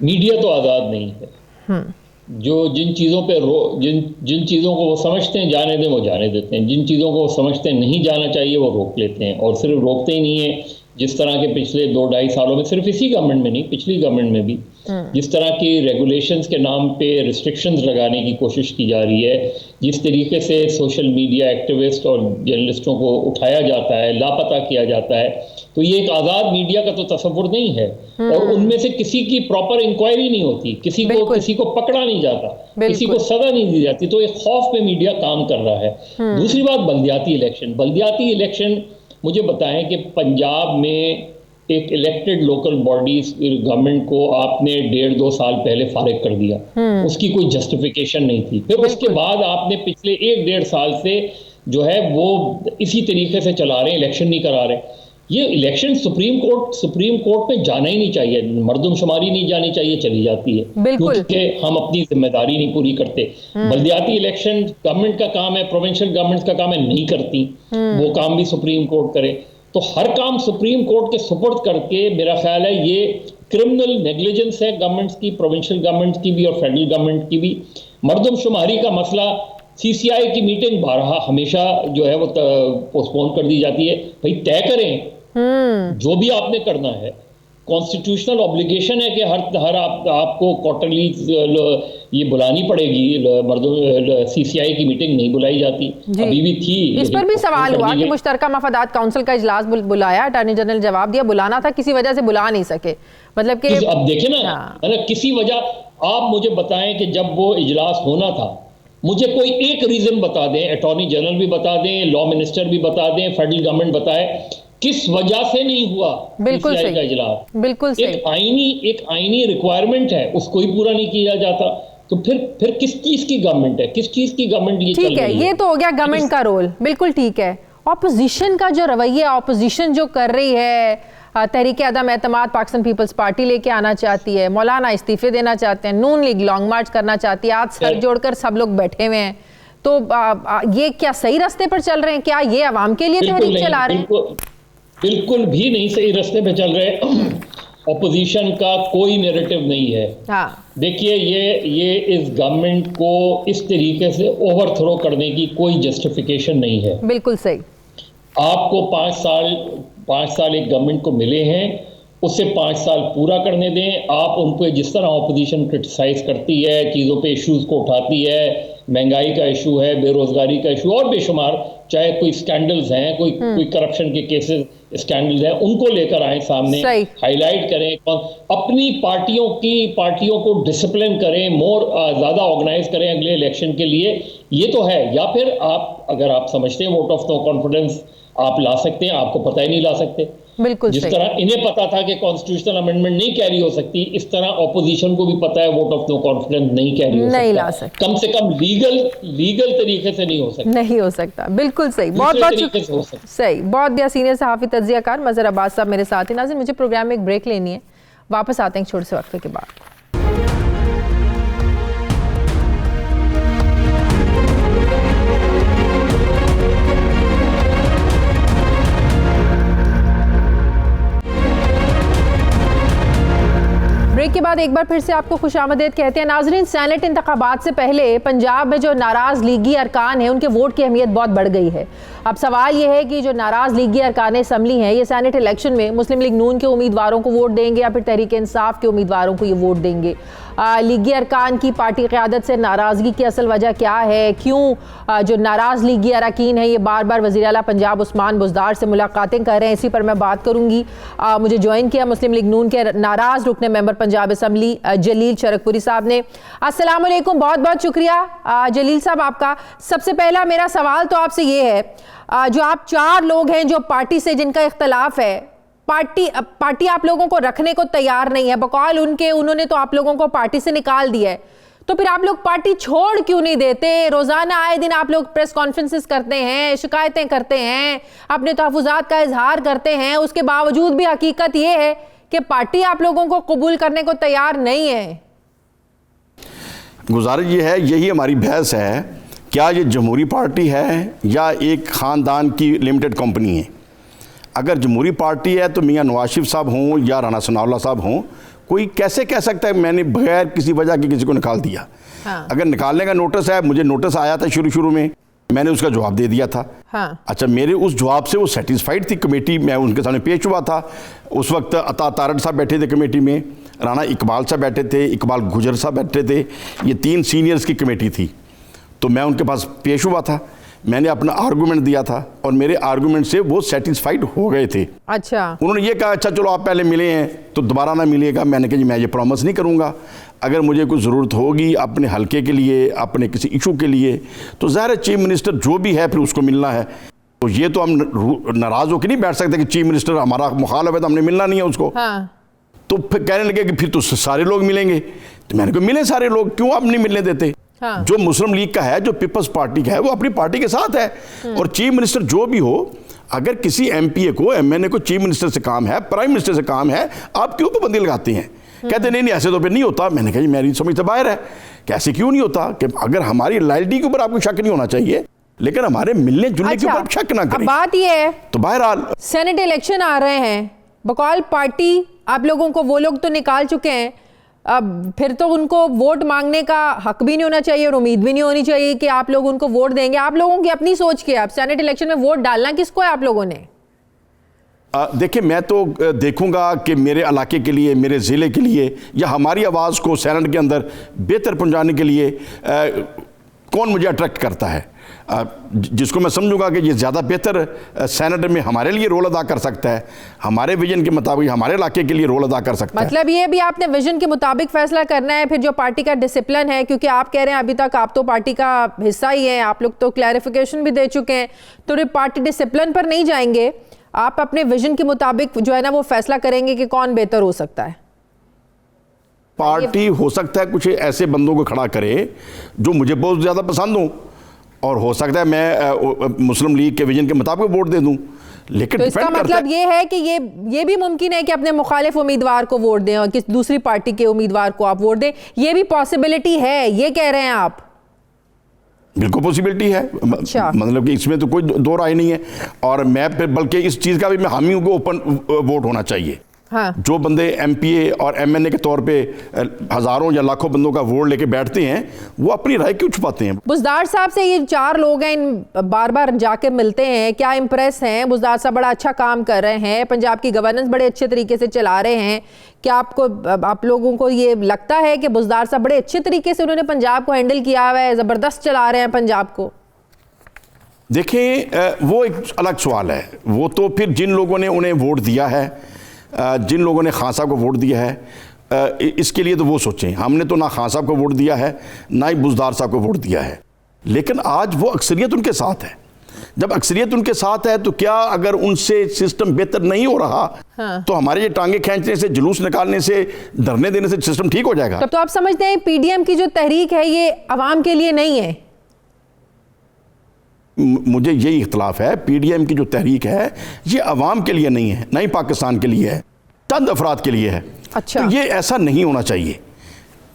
मीडिया तो आज़ाद नहीं है। जिन चीज़ों पे जिन चीज़ों को वो समझते हैं जाने दें, वो जाने देते हैं। जिन चीज़ों को वो समझते हैं नहीं जाना चाहिए, वो रोक लेते हैं। और सिर्फ रोकते ही नहीं है, जिस तरह के पिछले 2-2.5 सालों में, सिर्फ इसी गवर्नमेंट में नहीं, पिछली गवर्नमेंट में भी जिस तरह की रेगुलेशंस के नाम पे रिस्ट्रिक्शंस लगाने की कोशिश की जा रही है, जिस तरीके से सोशल मीडिया एक्टिविस्ट और जर्नलिस्टों को उठाया जाता है, लापता किया जाता है, तो ये एक आज़ाद मीडिया का तो तस्वुर नहीं है। और उनमें से किसी की प्रॉपर इंक्वायरी नहीं होती, किसी को पकड़ा नहीं जाता, किसी को सजा नहीं दी जाती। तो एक खौफ पे मीडिया काम कर रहा है। दूसरी बात, बल्दियाती इलेक्शन मुझे बताएं कि पंजाब में एक इलेक्टेड लोकल बॉडीज गवर्नमेंट को आपने 1.5-2 साल पहले फारिग कर दिया, उसकी कोई जस्टिफिकेशन नहीं थी। फिर उसके बाद आपने पिछले 1-1.5 साल से जो है वो इसी तरीके से चला रहे हैं, इलेक्शन नहीं करा रहे। ये इलेक्शन सुप्रीम कोर्ट में जाना ही नहीं चाहिए, मर्दमशुमारी नहीं जानी चाहिए, चली जाती है क्योंकि हम अपनी जिम्मेदारी नहीं पूरी करते। बल्दियाती इलेक्शन गवर्नमेंट का काम है, प्रोविंशियल गवर्नमेंट का काम है, नहीं करती, वो काम भी सुप्रीम कोर्ट करे। तो हर काम सुप्रीम कोर्ट के सुपुर्द करके मेरा ख्याल है ये क्रिमिनल नेग्लिजेंस है गवर्नमेंट्स की, प्रोविंशियल गवर्नमेंट की भी और फेडरल गवर्नमेंट की भी। मर्दमशुमारी का मसला, सीसीआई की मीटिंग बारहा हमेशा जो है वो पोस्टपोन कर दी जाती है। भाई तय करें जो भी आपने करना है, कॉन्स्टिट्यूशनल ऑब्लिगेशन है कि हर आपको क्वार्टरली ये बुलानी पड़ेगी। सीसीआई की मीटिंग नहीं बुलाई जाती, अभी भी थी। इस पर भी सवाल हुआ कि मुश्तरका मफादात काउंसिल का इजलास बुलाया, अटॉर्नी जनरल जवाब दिया बुलाना था, किसी वजह से बुला नहीं सके। मतलब कि अब देखें ना, मतलब किसी वजह, आप मुझे बताएं कि जब वो इजलास होना था, मुझे कोई एक रीजन बता दें, अटॉर्नी जनरल भी बता दें, लॉ मिनिस्टर भी बता दें, फेडरल गवर्नमेंट बताए किस वजह से नहीं हुआ। बिल्कुल सही का इजलास, बिल्कुल सही। एक आईनी रिक्वायरमेंट है, उसको ही पूरा नहीं किया जाता। तो फिर किस चीज की गवर्नमेंट है, किस चीज की गवर्नमेंट ये चल रही है? ठीक है, ये तो हो गया गवर्नमेंट का रोल, बिल्कुल ठीक है। ऑपोजिशन का जो रवैया, ऑपोजिशन जो कर रही है, तहरीक अदम एतमाद पाकिस्तान पीपल्स पार्टी लेके आना चाहती है, मौलाना इस्तीफे देना चाहते हैं, नून लीग लॉन्ग मार्च करना चाहती है, आज सर जोड़कर सब लोग बैठे हुए हैं। तो ये क्या सही रास्ते पर चल रहे हैं? क्या ये अवाम के लिए तहरीक चला रहे हैं? बिल्कुल भी नहीं सही रास्ते पे चल रहे। ऑपोजिशन का कोई नैरेटिव नहीं है। देखिए, ये इस गवर्नमेंट को इस तरीके से ओवरथ्रो करने की कोई जस्टिफिकेशन नहीं है। बिल्कुल सही। आपको 5 साल एक गवर्नमेंट को मिले हैं, उससे 5 साल पूरा करने दें। आप उनको जिस तरह ऑपोजिशन क्रिटिसाइज करती है, चीज़ों पे इश्यूज को उठाती है, महंगाई का इशू है, बेरोजगारी का इशू और बेशुमार, चाहे कोई स्कैंडल्स हैं, कोई करप्शन के केसेस स्कैंडल्स हैं, उनको लेकर आए सामने, हाईलाइट करें, अपनी पार्टियों को डिसिप्लिन करें, ज़्यादा ऑर्गेनाइज करें अगले इलेक्शन के लिए। ये तो है। या फिर आप, अगर आप समझते हैं वोट ऑफ नो कॉन्फिडेंस आप ला सकते हैं, आपको पता ही नहीं ला सकते। बिल्कुल जिस तरह इन्हें पता था कि कॉन्स्टिट्यूशनल अमेंडमेंट नहीं कैरी हो सकती, इस तरह ऑपोजिशन को भी पता है वोट ऑफ नो कॉन्फिडेंस नहीं कैरी हो सकता। कम से कम लीगल तरीके से नहीं हो सकता। बिल्कुल सही, बहुत सही, बहुत दिया सीनियर सहाफी तज्जियाकार मजहर अब्बास साहब मेरे साथ हैं। नाज़रीन, मुझे प्रोग्राम में एक ब्रेक लेनी है, वापस आते हैं एक छोटे से वक्त के बाद। ब्रेक के बाद एक बार फिर से आपको खुशामदीद कहते हैं। नाजरीन, सेनेट इंतखाबात से पहले पंजाब में जो नाराज़ लीगी अरकान हैं उनके वोट की अहमियत बहुत बढ़ गई है। अब सवाल ये है कि जो नाराज़ लीगी अरकान असम्बली हैं, ये सेनेट इलेक्शन में मुस्लिम लीग नून के उम्मीदवारों को वोट देंगे या फिर तहरीक इंसाफ के उम्मीदवारों को ये वोट देंगे? लीगी अरकान की पार्टी क़यादत से नाराज़गी की असल वजह क्या है? क्यों जो नाराज़ लीगी अरकान हैं ये बार बार वज़ीर आला पंजाब उस्मान बुज़दार से मुलाकातें कर रहे हैं? इसी पर मैं बात करूँगी। मुझे ज्वाइन किया मुस्लिम लीग नून के नाराज़ रुकने मेंबर पंजाब असम्बली जलील चरकपुरी साहब ने। अस्सलाम वालेकुम, बहुत बहुत शुक्रिया जलील साहब आपका। सबसे पहला मेरा सवाल तो आपसे ये है, जो आप 4 लोग हैं जो पार्टी से जिनका इख्तलाफ है, पार्टी आप लोगों को रखने को तैयार नहीं है, बकौल उन्होंने तो आप लोगों को पार्टी से निकाल दिया है, तो फिर आप लोग पार्टी छोड़ क्यों नहीं देते? रोजाना आए दिन आप लोग प्रेस कॉन्फ्रेंसेस करते हैं, शिकायतें करते हैं, अपने तहफ़्फ़ुज़ात का इजहार करते हैं, उसके बावजूद भी हकीकत ये है कि पार्टी आप लोगों को कबूल करने को तैयार नहीं है। गुजारिश ये है, यही हमारी बहस है, क्या ये जमहूरी पार्टी है या एक ख़ानदान की लिमिटेड कंपनी है? अगर जमहूरी पार्टी है तो मियां नवाज शरीफ साहब हों या राना सनाउल्लाह साहब हों, कोई कैसे कह सकता है मैंने बगैर किसी वजह के किसी को निकाल दिया? हाँ। अगर निकालने का नोटिस है, मुझे नोटिस आया था शुरू में, मैंने उसका जवाब दे दिया था। हाँ। अच्छा, मेरे उस जवाब से वो सेटिस्फाइड थी कमेटी, मैं उनके सामने पेश हुआ था। उस वक्त अता तारड़ साहब बैठे थे कमेटी में, राणा इकबाल साहब बैठे थे, इकबाल गुजर साहब बैठे थे, ये 3 सीनियर्स की कमेटी थी। तो मैं उनके पास पेश हुआ था, मैंने अपना आर्गूमेंट दिया था और मेरे आर्गूमेंट से वो सेटिस्फाइड हो गए थे। अच्छा। उन्होंने ये कहा अच्छा चलो आप पहले मिले हैं तो दोबारा ना मिलिएगा। मैंने कहा जी मैं ये प्रॉमिस नहीं करूँगा, अगर मुझे कोई ज़रूरत होगी अपने हलके के लिए, अपने किसी इशू के लिए, तो ज़ाहिर है चीफ मिनिस्टर जो भी है फिर उसको मिलना है। तो ये तो हम नाराज़ होकर नहीं बैठ सकते कि चीफ मिनिस्टर हमारा मुखालिफ है तो हमने मिलना नहीं है उसको। हाँ। तो फिर कहने लगे कि फिर तो सारे लोग मिलेंगे। तो मैंने कहा मिले सारे लोग, क्यों आप नहीं मिलने देते? हाँ। जो मुस्लिम लीग का है, जो पीपल्स पार्टी का है, वो अपनी पार्टी के साथ है। और चीफ मिनिस्टर जो भी हो, अगर किसी एमपीए को, एमएनए को चीफ मिनिस्टर से काम है, प्राइम मिनिस्टर से काम है, आप क्यों पाबंदी लगाते हैं? कहते नहीं ऐसे तो फिर नहीं होता। मैंने कहा मेरी समझ से बाहर है, कैसे क्यों नहीं होता? कि अगर हमारी लॉयल्टी के ऊपर आपको शक नहीं होना चाहिए, लेकिन हमारे मिलने जुलने के ऊपर शक ना करें। बात ये है, तो बहरहाल सेनेट इलेक्शन आ रहे हैं, बकौल पार्टी आप लोगों को वो लोग तो निकाल चुके हैं, अब फिर तो उनको वोट मांगने का हक भी नहीं होना चाहिए और उम्मीद भी नहीं होनी चाहिए कि आप लोग उनको वोट देंगे। आप लोगों की अपनी सोच के, आप सेनेट इलेक्शन में वोट डालना किसको है आप लोगों ने? देखिए, मैं तो देखूंगा कि मेरे इलाके के लिए, मेरे ज़िले के लिए, या हमारी आवाज़ को सेनेट के अंदर बेहतर पहुंचाने के लिए कौन मुझे अट्रैक्ट करता है, जिसको मैं समझूंगा कि ये ज़्यादा बेहतर सेनेट में हमारे लिए रोल अदा कर सकता है, हमारे विजन के मुताबिक हमारे इलाके के लिए रोल अदा कर सकता है। मतलब ये भी आपने विजन के मुताबिक फैसला करना है, फिर जो पार्टी का डिसिप्लिन है, क्योंकि आप कह रहे हैं अभी तक आप तो पार्टी का हिस्सा ही हैं, आप लोग तो क्लैरिफिकेशन भी दे चुके हैं, तो पार्टी डिसिप्लिन पर नहीं जाएंगे, आप अपने विजन के मुताबिक जो है ना वो फैसला करेंगे कि कौन बेहतर हो सकता है। पार्टी हो सकता है कुछ ऐसे बंदों को खड़ा करे जो मुझे बहुत ज़्यादा पसंद हो, और हो सकता है मैं मुस्लिम लीग के विजन के मुताबिक वोट दे दूं, लेकिन तो इसका मतलब ये है कि ये भी मुमकिन है कि अपने मुखालिफ उम्मीदवार को वोट दें और किसी दूसरी पार्टी के उम्मीदवार को आप वोट दें, ये भी पॉसिबिलिटी है, ये कह रहे हैं आप? बिल्कुल पॉसिबिलिटी है। अच्छा। मतलब कि इसमें तो कोई दो राय नहीं है, और मैं फिर बल्कि इस चीज़ का भी मैं हामी हूं कि ओपन वोट होना चाहिए। हाँ। जो बंदे एमपीए और एमएनए के तौर पे हजारों या लाखों बंदों का वोट लेके बैठते हैं, वो अपनी राय क्यों छुपाते हैं? बुज़दार साहब से ये 4 लोग हैं, इन बार बार जाके मिलते हैं, क्या इंप्रेस हैं? बुज़दार साहब बड़ा अच्छा काम कर रहे हैं, पंजाब की गवर्नेंस बड़े अच्छे तरीके से चला रहे हैं, क्या आप लोगों को ये लगता है कि बुज़दार साहब बड़े अच्छे तरीके से उन्होंने पंजाब को हैंडल किया हुआ है, ज़बरदस्त चला रहे हैं पंजाब को? देखें, वो एक अलग सवाल है, वो तो फिर जिन लोगों ने उन्हें वोट दिया है, जिन लोगों ने खान साहब को वोट दिया है, इसके लिए तो वो सोचें। हमने तो ना खान साहब को वोट दिया है, ना ही बुज़दार साहब को वोट दिया है, लेकिन आज वो अक्सरियत उनके साथ है। जब अक्सरियत उनके साथ है तो क्या अगर उनसे सिस्टम बेहतर नहीं हो रहा, हाँ। तो हमारे ये टांगे खींचने से, जुलूस निकालने से, धरने देने से सिस्टम ठीक हो जाएगा? तब तो आप समझते हैं पीडीएम की जो तहरीक है ये अवाम के लिए नहीं है? मुझे यही इख्तलाफ है, पीडीएम की जो तहरीक है ये अवाम के लिए नहीं है, ना ही पाकिस्तान के लिए है, चंद अफराद के लिए है। अच्छा। तो ये ऐसा नहीं होना चाहिए।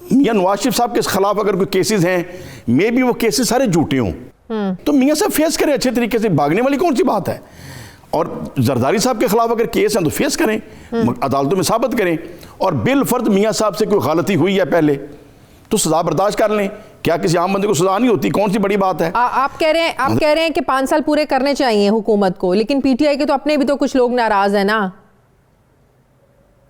मियां नवाज शरीफ साहब के खिलाफ अगर कोई केसेस हैं, मे भी वो केसेस सारे झूठे हों, तो मियां साहब फेस करें अच्छे तरीके से, भागने वाली कौन सी बात है? और जरदारी साहब के खिलाफ अगर केस हैं तो फेस करें, अदालतों में साबित करें, और बिल फर्द मियां साहब से कोई गलती हुई है पहले तो सजा बर्दाश्त कर लें। क्या किसी आम बंदे को सजा नहीं होती? कौन सी बड़ी बात है? आप कह रहे हैं कि 5 साल पूरे करने चाहिए हुकूमत को, लेकिन पीटीआई के तो अपने भी तो कुछ लोग नाराज हैं ना।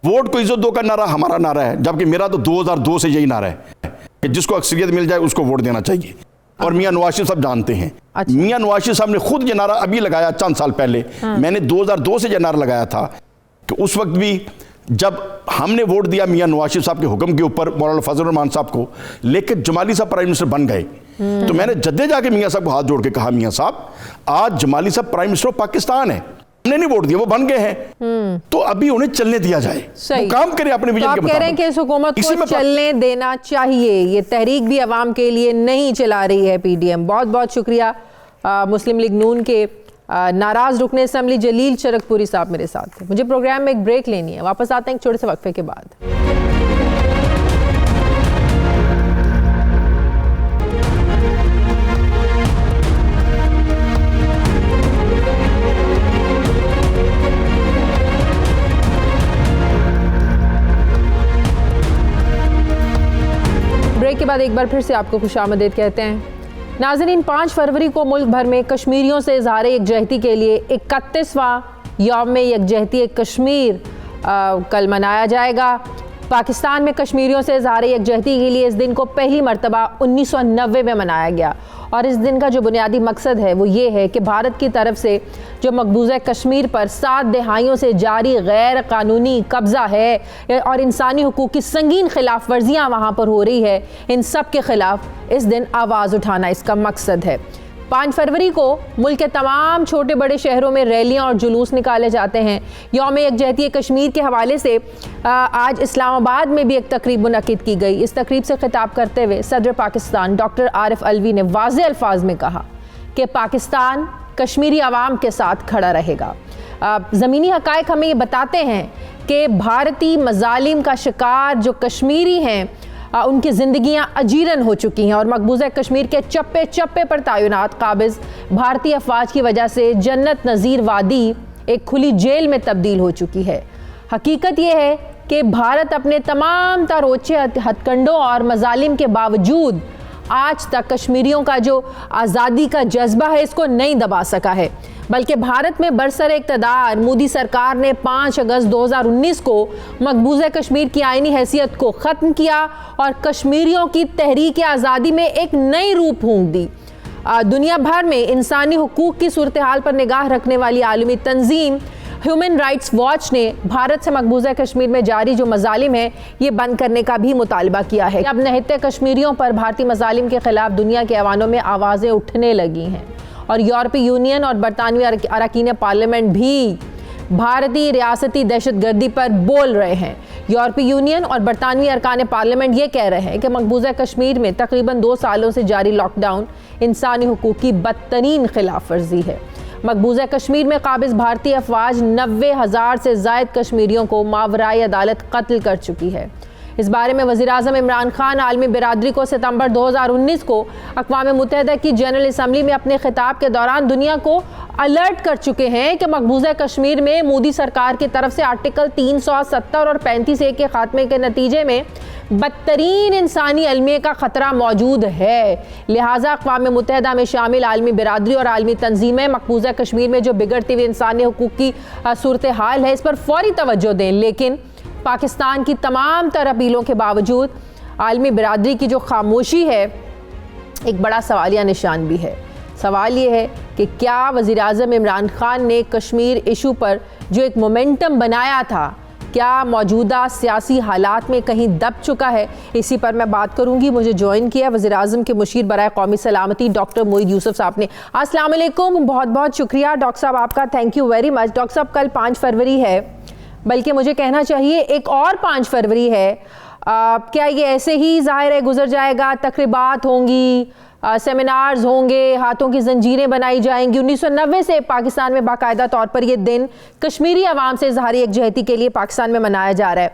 वोट को इज्जत दो का नारा हमारा नारा है, जबकि मेरा तो 2002 से यही नारा है कि जिसको अक्सरियत मिल जाए उसको वोट देना चाहिए, और मियां नवाज शरीफ साहब जानते हैं। अच्छा। मियां नवाज शरीफ साहब ने खुद ये नारा अभी लगाया चंद साल पहले। मैंने 2002 से ये नारा लगाया था कि उस वक्त भी जब हमने वोट दिया मियां नवाज शरीफ साहब के हुक्म के ऊपर मौलाना फजल रहमान साहब को, लेकिन जमाली साहब प्राइम मिनिस्टर बन गए, तो मैंने जद्दे जाके मियां साहब को हाथ जोड़ के कहा, मियां साहब आज जमाली साहब प्राइम मिनिस्टर ऑफ पाकिस्तान है, हमने नहीं वोट दिया, वो बन गए हैं, तो अभी उन्हें चलने दिया जाए, वो काम करें अपने विजन के मुताबिक। आप कह रहे हैं कि इस हुकूमत को चलने देना चाहिए, ये तहरीक भी अवाम के लिए नहीं चला रही है पीडीएम। बहुत बहुत शुक्रिया मुस्लिम लीग नून के नाराज रुकने असम्बली जलील चरकपुरी साहब मेरे साथ थे। मुझे प्रोग्राम में एक ब्रेक लेनी है, वापस आते हैं एक छोटे से वक्फे के बाद। के बाद एक बार फिर से आपको खुशामदीद कहते हैं। नाज़रीन, 5 फरवरी को मुल्क भर में कश्मीरियों से इज़हार यकजहती के लिए 31वां यौम यकजहती कश्मीर कल मनाया जाएगा। पाकिस्तान में कश्मीरियों से इज़हार यकजहती के लिए इस दिन को पहली मरतबा 1990 में मनाया गया और इस दिन का जो बुनियादी मकसद है वो ये है कि भारत की तरफ से जो मकबूजा कश्मीर पर 7 दहाइयों से जारी गैर कानूनी कब्ज़ा है और इंसानी हुकूक की संगीन खिलाफ वर्जियाँ वहाँ पर हो रही है, इन सब के ख़िलाफ़ इस दिन आवाज़ उठाना इसका मकसद है। 5 फरवरी को मुल्क के तमाम छोटे बड़े शहरों में रैलियां और जुलूस निकाले जाते हैं। यौम यकजहती कश्मीर के हवाले से आज इस्लामाबाद में भी एक तकरीब मुनक़िद की गई। इस तकरीब से खिताब करते हुए सदर पाकिस्तान डॉक्टर आरिफ अलवी ने वाज़ेह अल्फाज में कहा कि पाकिस्तान कश्मीरी अवाम के साथ खड़ा रहेगा। ज़मीनी हक़ाइक़ हमें ये बताते हैं कि भारतीय मज़ालिम का शिकार जो कश्मीरी हैं उनकी ज़िंदगियां अजीरन हो चुकी हैं और मकबूजा कश्मीर के चप्पे चप्पे पर तैनात काबिज़ भारतीय अफवाज की वजह से जन्नत नज़ीर वादी एक खुली जेल में तब्दील हो चुकी है। हकीकत यह है कि भारत अपने तमाम तारोचे हथकंडों और मज़ालिम के बावजूद आज तक कश्मीरियों का जो आज़ादी का जज्बा है इसको नहीं दबा सका है, बल्कि भारत में बरसरे इक़्तिदार मोदी सरकार ने 5 अगस्त 2019 को मकबूजा कश्मीर की आईनी हैसियत को ख़त्म किया और कश्मीरियों की तहरीक आज़ादी में एक नई रूप फूंक दी। दुनिया भर में इंसानी हुकूक की सूरत हाल पर निगाह रखने वाली आलमी तंजीम ह्यूमन राइट्स वॉच ने भारत से मकबूजा कश्मीर में जारी जो मज़ालिम है ये बंद करने का भी मुतालबा किया है। अब नहते कश्मीरियों पर भारतीय मज़ालिम के ख़िलाफ़ दुनिया के ऐवानों में आवाज़ें उठने लगी हैं और यूरोपीय यूनियन और बरतानवी अरकान पार्लियामेंट भी भारतीय रियासती दहशतगर्दी पर बोल रहे हैं। यूरोपीय यूनियन और बरतानवी अरकान पार्लियामेंट ये कह रहे हैं कि मकबूजा कश्मीर में तकरीबन 2 सालों से जारी लॉकडाउन इंसानी हुकूक की बदतरीन खिलाफ वर्जी है। मकबूजा कश्मीर में काबिज़ भारतीय अफवाज 90,000 से ज़ायद कश्मीरियों को मावराए अदालत कत्ल कर चुकी है। इस बारे में वज़ीर-ए-आज़म इमरान खान आलमी बिरादरी को सितंबर 2019 को अक़वाम मुत्तहिदा की जनरल असम्बली में अपने खिताब के दौरान दुनिया को अलर्ट कर चुके हैं कि मकबूजा कश्मीर में मोदी सरकार की तरफ से आर्टिकल 370 और 35A के खात्मे के नतीजे में बदतरीन इंसानी अलमिया का ख़तरा मौजूद है। लिहाजा अक़वाम मुत्तहिदा में शामिल आलमी बिरादरी और आलमी तंजीमें मकबूजा कश्मीर में जो बिगड़ती हुई इंसानी हुकूक की सूरत हाल है इस पर फ़ौरी तवज्जो दें, लेकिन पाकिस्तान की तमाम तर अपीलों के बावजूद आलमी बिरादरी की जो खामोशी है एक बड़ा सवालिया निशान भी है। सवाल ये है कि क्या वज़ीर-ए-आज़म इमरान खान ने कश्मीर इशू पर जो एक मोमेंटम बनाया था क्या मौजूदा सियासी हालात में कहीं दब चुका है? इसी पर मैं बात करूंगी। मुझे ज्वाइन किया वज़ीर-ए-आज़म के मुशीर बराए कौमी सलामती डॉक्टर मोईद यूसुफ साहब ने। अस्सलाम वालेकुम, बहुत बहुत शुक्रिया डॉक्टर साहब आपका, thank you very much. Doctor साहब कल 5 फरवरी है, बल्कि मुझे कहना चाहिए एक और 5 फरवरी है। क्या ये ऐसे ही ज़ाहिर है गुजर जाएगा? तकरीबात होंगी, सेमिनार्स होंगे, हाथों की जंजीरें बनाई जाएंगी। 1990 से पाकिस्तान में बाकायदा तौर पर यह दिन कश्मीरी अवाम से इज़हार यकजहती के लिए पाकिस्तान में मनाया जा रहा है।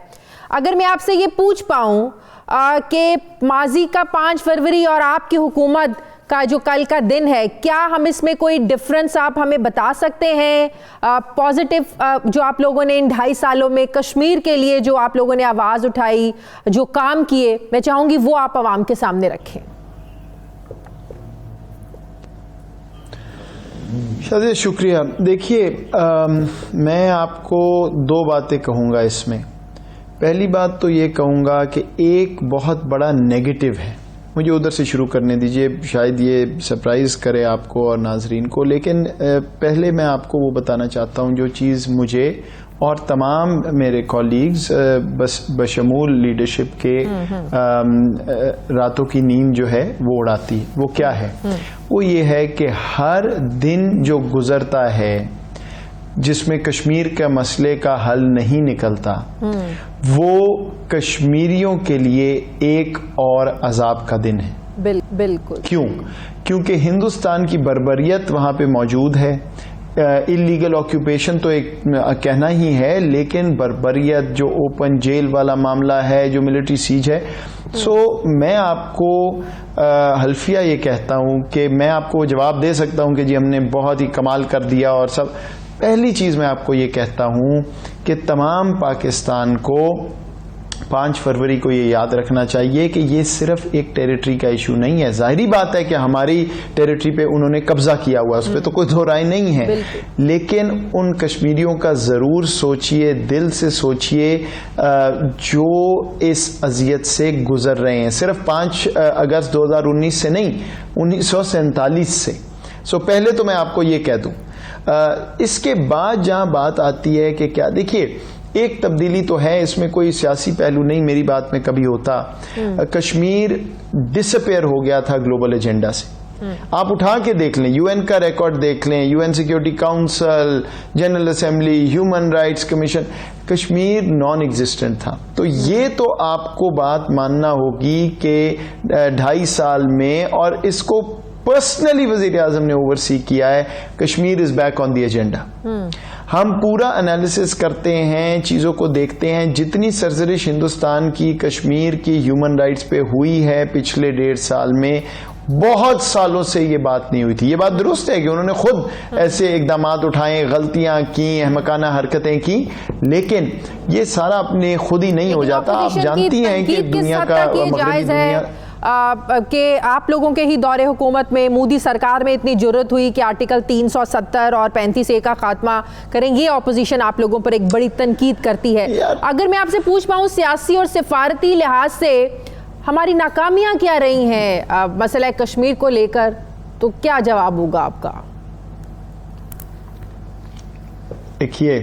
अगर मैं आपसे ये पूछ पाऊँ कि माजी का 5 फरवरी और आपकी हुकूमत का जो कल का दिन है, क्या हम इसमें कोई डिफरेंस आप हमें बता सकते हैं? पॉजिटिव जो आप लोगों ने इन 2.5 सालों में कश्मीर के लिए जो आप लोगों ने आवाज़ उठाई, जो काम किए, मैं चाहूँगी वो आप आवाम के सामने रखें। शायद शुक्रिया। देखिए, मैं आपको 2 बातें कहूँगा इसमें। पहली बात तो ये कहूँगा कि एक बहुत बड़ा नेगेटिव है, मुझे उधर से शुरू करने दीजिए, शायद ये सरप्राइज़ करे आपको और नाजरीन को, लेकिन पहले मैं आपको वो बताना चाहता हूँ जो चीज़ मुझे और तमाम मेरे कॉलीग्स बशमूल लीडरशिप के रातों की नींद जो है वो उड़ाती है। वो क्या है? वो ये है कि हर दिन जो गुजरता है जिसमें कश्मीर के मसले का हल नहीं निकलता, वो कश्मीरियों के लिए एक और अजाब का दिन है। बिल्कुल। क्यों? क्योंकि हिंदुस्तान की बर्बरियत वहाँ पे मौजूद है। इलीगल ऑक्यूपेशन तो एक कहना ही है, लेकिन बर्बरियत जो ओपन जेल वाला मामला है, जो मिलिट्री सीज है। सो मैं आपको हल्फिया ये कहता हूँ कि मैं आपको जवाब दे सकता हूँ कि जी हमने बहुत ही कमाल कर दिया और सब। पहली चीज़ मैं आपको ये कहता हूँ कि तमाम पाकिस्तान को 5 फरवरी को ये याद रखना चाहिए कि ये सिर्फ एक टेरिटरी का इशू नहीं है। जाहिरी बात है कि हमारी टेरिटरी पे उन्होंने कब्जा किया हुआ, उस पर तो कोई दो राय नहीं है, लेकिन उन कश्मीरियों का जरूर सोचिए, दिल से सोचिए जो इस अजियत से गुजर रहे हैं। सिर्फ 5 अगस्त 2019 से नहीं, 1947 से। सो पहले तो मैं आपको ये कह दूं। इसके बाद जहां बात आती है कि क्या, देखिए एक तब्दीली तो है, इसमें कोई सियासी पहलू नहीं मेरी बात में कभी होता। कश्मीर डिसअपेयर हो गया था ग्लोबल एजेंडा से। आप उठा के देख लें, यूएन का रिकॉर्ड देख लें, UN security council, general assembly, human rights commission, Kashmir non existent था। तो ये तो आपको बात मानना होगी कि 2.5 साल में, और इसको पर्सनली वजीर आजम ने ओवरसी किया है, Kashmir is back on the agenda. हम पूरा एनालिसिस करते हैं, चीजों को देखते हैं, जितनी सरजरिश हिंदुस्तान की कश्मीर की ह्यूमन राइट्स पे हुई है पिछले 1.5 साल में, बहुत सालों से ये बात नहीं हुई थी। ये बात दुरुस्त है कि उन्होंने खुद ऐसे इकदाम उठाए, गलतियां की, अहमकाना हरकतें की, लेकिन ये सारा अपने खुद ही नहीं हो जाता। आप जानती हैं कि दुनिया का मगरबी दुनिया कि आप लोगों के ही दौरे हुकूमत में मोदी सरकार में इतनी जरूरत हुई कि आर्टिकल 370 और 35A का खात्मा करें, ये ऑपोजिशन आप लोगों पर एक बड़ी तनकीद करती है। अगर मैं आपसे पूछ पाऊं सियासी और सिफारती लिहाज से हमारी नाकामियां क्या रही हैं मसला कश्मीर को लेकर, तो क्या जवाब होगा आपका? देखिए,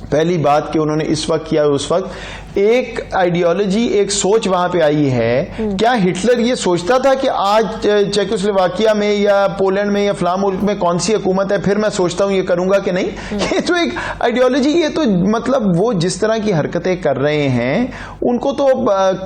पहली बात कि उन्होंने इस वक्त किया, उस वक्त एक आइडियोलॉजी, एक सोच वहां पे आई है। क्या हिटलर ये सोचता था कि आज चेकोस्लोवाकिया में या पोलैंड में या फला मुल्क में कौन सी हुकूमत है, फिर मैं सोचता हूं ये करूंगा कि नहीं? ये तो एक आइडियोलॉजी, ये तो मतलब वो जिस तरह की हरकतें कर रहे हैं उनको तो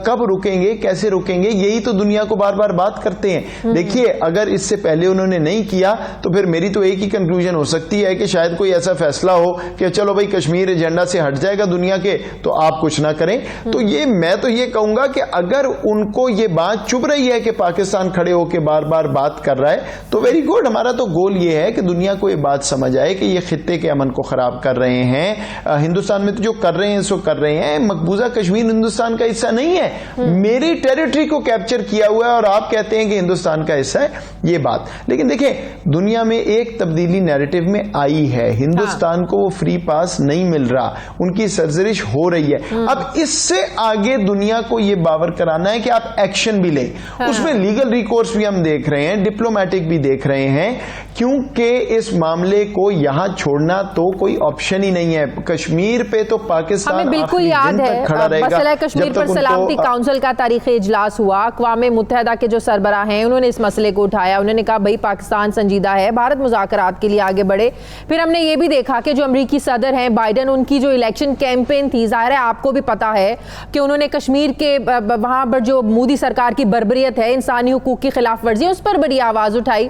कब रुकेंगे, कैसे रुकेंगे, यही तो दुनिया को बार बार बात करते हैं। देखिए, अगर इससे पहले उन्होंने नहीं किया तो फिर मेरी तो एक ही कंक्लूजन हो सकती है कि शायद कोई ऐसा फैसला हो कि चलो भाई कश्मीर एजेंडा से हट जाएगा दुनिया के, तो आप कुछ ना करें। तो ये मैं तो ये कहूंगा कि अगर उनको ये बात चुभ रही है कि पाकिस्तान खड़े होकर बार बार बात कर रहा है, तो वेरी गुड। हमारा तो गोल ये है कि दुनिया को ये बात समझ आए कि ये खित्ते के अमन को खराब कर रहे हैं। हिंदुस्तान में तो जो कर रहे हैं सो कर रहे हैं, मकबूजा कश्मीर हिंदुस्तान का हिस्सा नहीं है। मेरी टेरिटरी को कैप्चर किया हुआ है और आप कहते हैं कि हिंदुस्तान का हिस्सा है, ये बात। लेकिन देखिए, दुनिया में एक तब्दीली नैरेटिव में आई है, हिंदुस्तान को वो फ्री पास नहीं मिल रहा, उनकी सरजरिश हो रही है। अब इससे आगे दुनिया को यह बावर कराना है कि आप एक्शन भी लें। उसमें लीगल रिकोर्स भी हम देख रहे हैं, डिप्लोमेटिक भी देख रहे हैं, क्योंकि इस मामले को यहां छोड़ना तो कोई ऑप्शन ही नहीं है। कश्मीर पे तो पाकिस्तान हमें बिल्कुल याद है खड़ा रहेगा। मसला कश्मीर पर सलामती काउंसिल का तारीखी इजलास हुआ, अक़वाम मुत्तहिदा के जो सरबराह हैं उन्होंने इस मसले को उठाया, उन्होंने कहा भाई पाकिस्तान संजीदा है, भारत मुज़ाकरात के लिए आगे बढ़े। फिर हमने ये भी देखा कि जो अमरीकी सदर हैं बाइडन, उनकी जो इलेक्शन कैंपेन थी, जाहिर है आपको भी पता है कि उन्होंने कश्मीर के वहां पर जो मोदी सरकार की बर्बरियत है, इंसानी हुकूक की खिलाफ वर्जी, उस पर बड़ी आवाज उठाई।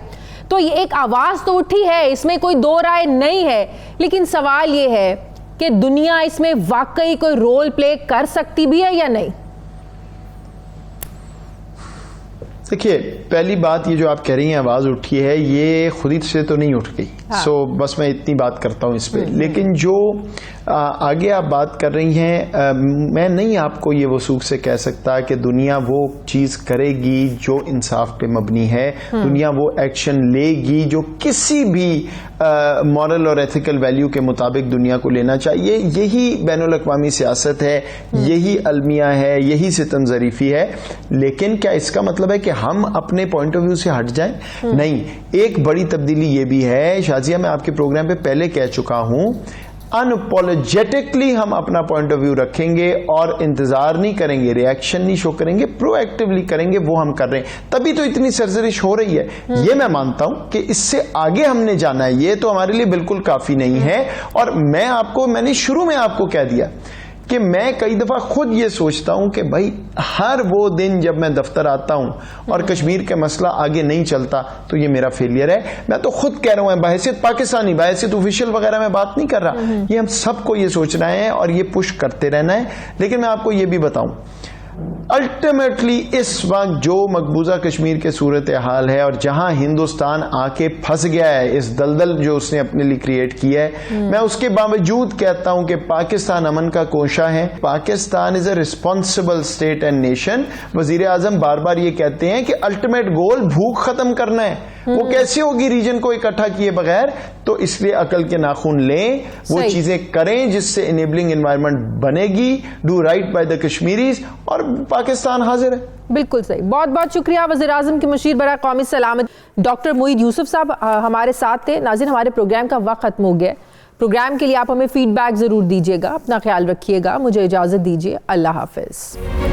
तो ये एक आवाज तो उठी है, इसमें कोई दो राय नहीं है, लेकिन सवाल ये है कि दुनिया इसमें वाकई कोई रोल प्ले कर सकती भी है या नहीं? देखिए, पहली बात ये जो आप कह रही हैं आवाज उठी है, ये खुद ही से तो नहीं उठ गई। सो बस मैं इतनी बात करता हूं इस पे। लेकिन जो आगे आप बात कर रही हैं, मैं नहीं आपको ये वसूख से कह सकता कि दुनिया वो चीज करेगी जो इंसाफ पे मबनी है, दुनिया वो एक्शन लेगी जो किसी भी मॉरल और एथिकल वैल्यू के मुताबिक दुनिया को लेना चाहिए। यही बैनुल अक़वामी सियासत है, यही अलमिया है, यही सितम ज़रीफ़ी है। लेकिन क्या इसका मतलब है कि हम अपने पॉइंट ऑफ व्यू से हट जाएं? नहीं। एक बड़ी तब्दीली ये भी है, शाजिया मैं आपके प्रोग्राम पे पहले कह चुका हूं, अनअपोलोजेटिकली हम अपना पॉइंट ऑफ व्यू रखेंगे और इंतजार नहीं करेंगे, रिएक्शन नहीं शो करेंगे, प्रोएक्टिवली करेंगे, वो हम कर रहे हैं। तभी तो इतनी सरजरिश हो रही है। ये मैं मानता हूं कि इससे आगे हमने जाना है, ये तो हमारे लिए बिल्कुल काफी नहीं है। और मैंने शुरू में आपको कह दिया कि मैं कई दफा खुद ये सोचता हूं कि भाई हर वो दिन जब मैं दफ्तर आता हूं और कश्मीर का मसला आगे नहीं चलता तो ये मेरा फेलियर है। मैं तो खुद कह रहा हूं, बहैसियत पाकिस्तानी, बहैसियत ऑफिशियल वगैरह मैं बात नहीं कर रहा, ये हम सबको ये सोचना है और ये पुश करते रहना है। लेकिन मैं आपको ये भी बताऊं, अल्टीमेटली इस वक्त जो मकबूजा कश्मीर के सूरत हाल है और जहां हिंदुस्तान आके फंस गया है, इस दलदल जो उसने अपने लिए क्रिएट किया है, मैं उसके बावजूद कहता हूं कि पाकिस्तान अमन का कोशा है। Pakistan is a responsible state and nation. वजीर आजम बार बार ये कहते हैं कि अल्टीमेट गोल भूख खत्म करना है। वो कैसे होगी रीजन को इकट्ठा किए बगैर? तो इसलिए अकल के नाखून लें, वो चीजें करें जिससे इनेबलिंग एनवायरनमेंट बनेगी। Do right by the Kashmiris और पाकिस्तान हाजिर है। बिल्कुल सही। बहुत बहुत शुक्रिया वज़ीर आज़म के मुशीर बरा कौमी सलामत डॉक्टर मोईद यूसुफ साहब हमारे साथ थे। नाज़रीन, हमारे प्रोग्राम का वक्त खत्म हो गया। प्रोग्राम के लिए आप हमें फीडबैक जरूर दीजिएगा। अपना ख्याल रखिएगा। मुझे इजाजत दीजिए। अल्लाह हाफिज।